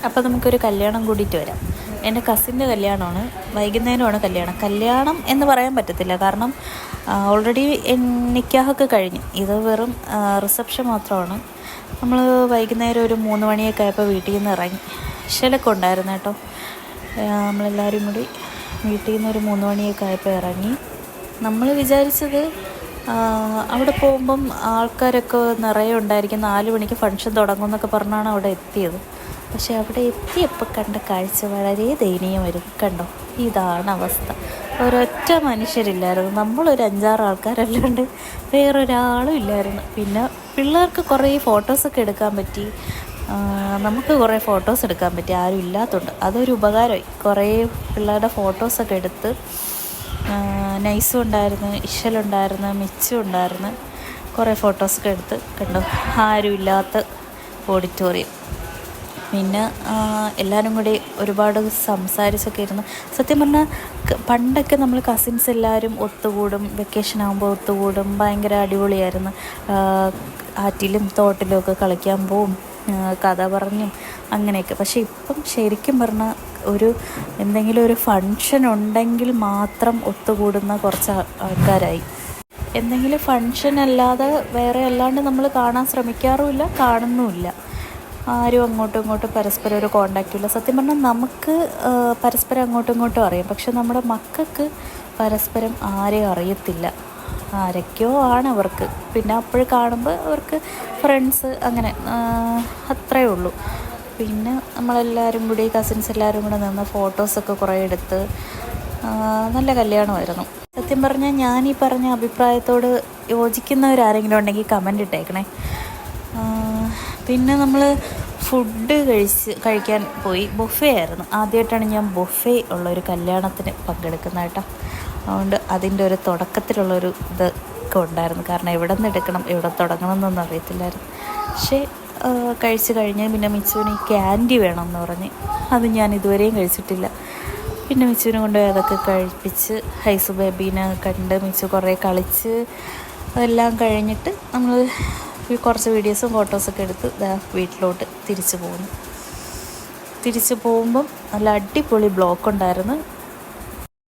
അപ്പോൾ നമുക്കൊരു കല്യാണം കൂടിയിട്ട് വരാം. എൻ്റെ കസിൻ്റെ കല്യാണമാണ്, വൈകുന്നേരമാണ് കല്യാണം എന്ന് പറയാൻ പറ്റത്തില്ല, കാരണം ഓൾറെഡി നിക്കാഹൊക്കെ കഴിഞ്ഞു. ഇത് വെറും റിസപ്ഷൻ മാത്രമാണ്. നമ്മൾ വൈകുന്നേരം ഒരു 3 മണിയൊക്കെ ആയപ്പോൾ വീട്ടിൽ നിന്ന് ഇറങ്ങി. ഇശലൊക്കെ ഉണ്ടായിരുന്നു കേട്ടോ. നമ്മളെല്ലാവരും കൂടി വീട്ടിൽ നിന്ന് ഒരു 3 മണിയൊക്കെ ആയപ്പോൾ ഇറങ്ങി. നമ്മൾ വിചാരിച്ചത് അവിടെ പോകുമ്പം ആൾക്കാരൊക്കെ നിറയെ ഉണ്ടായിരിക്കും, 4 മണിക്ക് ഫംഗ്ഷൻ തുടങ്ങുമെന്നൊക്കെ പറഞ്ഞാണ് അവിടെ എത്തിയത്. പക്ഷെ അവിടെ എത്തിയപ്പോൾ കണ്ട കാഴ്ച വളരെ ദയനീയമായിരുന്നു. കണ്ടോ, ഇതാണ് അവസ്ഥ. ഒരൊറ്റ മനുഷ്യരില്ലായിരുന്നു. നമ്മളൊരു 5-6 ആൾക്കാരല്ലാണ്ട് വേറൊരാളും ഇല്ലായിരുന്നു. പിന്നെ പിള്ളേർക്ക് കുറേ ഫോട്ടോസൊക്കെ എടുക്കാൻ പറ്റി, നമുക്ക് കുറേ ഫോട്ടോസ് എടുക്കാൻ പറ്റി, ആരും ഇല്ലാത്തതുകൊണ്ട് അതൊരു ഉപകാരമായി. കുറേ പിള്ളേരുടെ ഫോട്ടോസൊക്കെ എടുത്ത്. നൈസും ഉണ്ടായിരുന്നു, ഇശലുണ്ടായിരുന്നു, മിച്ചും ഉണ്ടായിരുന്നു. കുറേ ഫോട്ടോസൊക്കെ എടുത്ത്. കണ്ടോ, ആരും ഇല്ലാത്ത ഓഡിറ്റോറിയം. പിന്നെ എല്ലാവരും കൂടി ഒരുപാട് സംസാരിച്ചൊക്കെ ഇരുന്നു. സത്യം പറഞ്ഞാൽ പണ്ടൊക്കെ നമ്മൾ കസിൻസ് എല്ലാവരും ഒത്തുകൂടും, വെക്കേഷൻ ആകുമ്പോൾ ഒത്തുകൂടും, ഭയങ്കര അടിപൊളിയായിരുന്നു. ആറ്റിലും തോട്ടിലും ഒക്കെ കളിക്കാൻ പോവും, കഥ പറഞ്ഞും അങ്ങനെയൊക്കെ. പക്ഷേ ഇപ്പം ശരിക്കും പറഞ്ഞാൽ എന്തെങ്കിലും ഒരു ഫങ്ഷൻ ഉണ്ടെങ്കിൽ മാത്രം ഒത്തുകൂടുന്ന കുറച്ച് ആൾക്കാരായി. എന്തെങ്കിലും ഫങ്ഷൻ അല്ലാതെ വേറെ അല്ലാണ്ട് നമ്മൾ കാണാൻ ശ്രമിക്കാറുമില്ല, കാണുന്നുമില്ല. ആരും അങ്ങോട്ടും ഇങ്ങോട്ടും പരസ്പരം ഒരു കോണ്ടാക്റ്റും ഇല്ല. സത്യം പറഞ്ഞാൽ നമുക്ക് പരസ്പരം അങ്ങോട്ടും ഇങ്ങോട്ടും അറിയാം, പക്ഷെ നമ്മുടെ മക്കൾക്ക് പരസ്പരം ആരെയും അറിയത്തില്ല. ആരൊക്കെയോ ആണ് അവർക്ക്. പിന്നെ അപ്പോൾ കാണുമ്പോൾ അവർക്ക് ഫ്രണ്ട്സ്, അങ്ങനെ അത്രയേ ഉള്ളൂ. പിന്നെ നമ്മളെല്ലാവരും കൂടി, കസിൻസ് എല്ലാവരും കൂടെ നിന്ന് ഫോട്ടോസൊക്കെ കുറേ എടുത്ത്. നല്ല കല്യാണമായിരുന്നു. സത്യം പറഞ്ഞാൽ ഞാൻ ഈ പറഞ്ഞ അഭിപ്രായത്തോട് യോജിക്കുന്നവരാരെങ്കിലും ഉണ്ടെങ്കിൽ കമൻ്റ് ഇട്ടേക്കണേ. പിന്നെ നമ്മൾ ഫുഡ് കഴിക്കാൻ പോയി. ബൊഫേ ആയിരുന്നു. ആദ്യമായിട്ടാണ് ഞാൻ ബൊഫേ ഉള്ളൊരു കല്യാണത്തിന് പങ്കെടുക്കുന്നത് കേട്ടോ. അതുകൊണ്ട് അതിൻ്റെ ഒരു തുടക്കത്തിലുള്ളൊരു ഇതൊക്കെ ഉണ്ടായിരുന്നു. കാരണം എവിടെ നിന്ന് എടുക്കണം, എവിടെ തുടങ്ങണം എന്നൊന്നും അറിയത്തില്ലായിരുന്നു. പക്ഷേ കഴിച്ച് കഴിഞ്ഞ് പിന്നെ മിച്ചുവിന് ക്യാൻഡി വേണമെന്ന് പറഞ്ഞ്, അത് ഞാൻ ഇതുവരെയും കഴിച്ചിട്ടില്ല. പിന്നെ മിച്ചുവിനെ കൊണ്ടുപോയി അതൊക്കെ കഴിപ്പിച്ച്, ഹൈസു ബേബീനെ കണ്ട് മിച്ചു കുറേ കളിച്ച്. അതെല്ലാം കഴിഞ്ഞിട്ട് നമ്മൾ കുറച്ച് വീഡിയോസും ഫോട്ടോസൊക്കെ എടുത്ത് വീട്ടിലോട്ട് തിരിച്ചു പോകുമ്പം നല്ല അടിപൊളി ബ്ലോക്ക് ഉണ്ടായിരുന്നു.